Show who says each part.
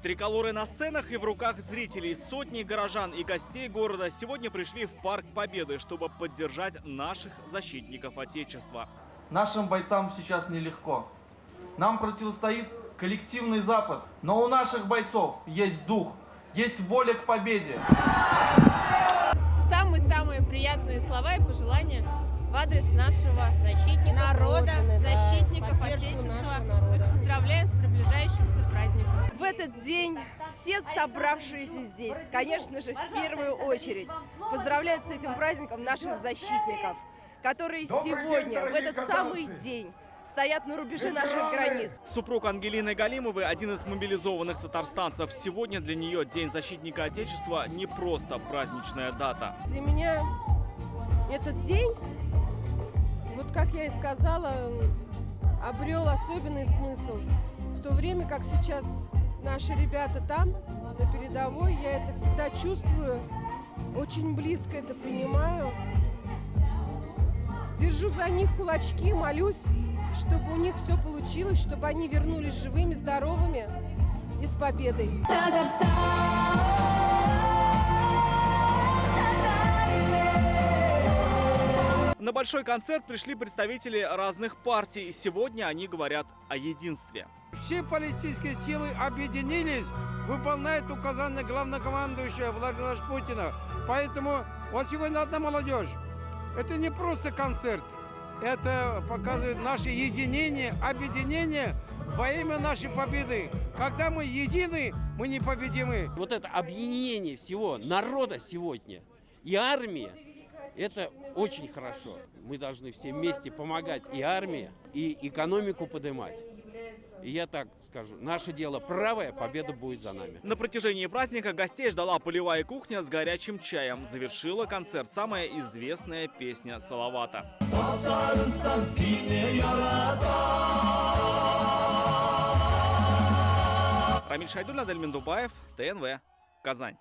Speaker 1: Триколоры на сценах и в руках зрителей. Сотни горожан и гостей города сегодня пришли в Парк Победы, чтобы поддержать наших защитников Отечества.
Speaker 2: Нашим бойцам сейчас нелегко. Нам противостоит коллективный Запад. Но у наших бойцов есть дух, есть воля к победе.
Speaker 3: Самые приятные слова и пожелания в адрес нашего народа, защитников Отечества. Мы их поздравляем с приближающимся праздником.
Speaker 4: В этот день все собравшиеся здесь, конечно же, в первую очередь поздравляют с этим праздником наших защитников, которые сегодня, в этот самый день, стоят на рубеже наших границ.
Speaker 1: Супруг Ангелины Галимовой – один из мобилизованных татарстанцев. Сегодня для нее День защитника Отечества не просто праздничная дата.
Speaker 5: Для меня этот день, вот как я и сказала, обрел особенный смысл. В то время как сейчас наши ребята там, на передовой, я это всегда чувствую, очень близко это принимаю. Держу за них кулачки, молюсь, чтобы у них все получилось, чтобы они вернулись живыми, здоровыми и с победой.
Speaker 1: На большой концерт пришли представители разных партий. Сегодня они говорят о единстве.
Speaker 6: Все политические силы объединились, выполняют указания главнокомандующего Владимира Путина. Поэтому вот сегодня одна молодежь. Это не просто концерт. Это показывает наше единение, объединение во имя нашей победы. Когда мы едины, мы непобедимы.
Speaker 7: Вот это объединение всего народа сегодня и армии, это очень хорошо. Мы должны все вместе помогать и армии, и экономику поднимать. И я так скажу, наше дело правое, победа будет за нами.
Speaker 1: На протяжении праздника гостей ждала полевая кухня с горячим чаем. Завершила концерт самая известная песня Салавата. Рамиль Шайдуллин, Адель Мендубаев, ТНВ, Казань.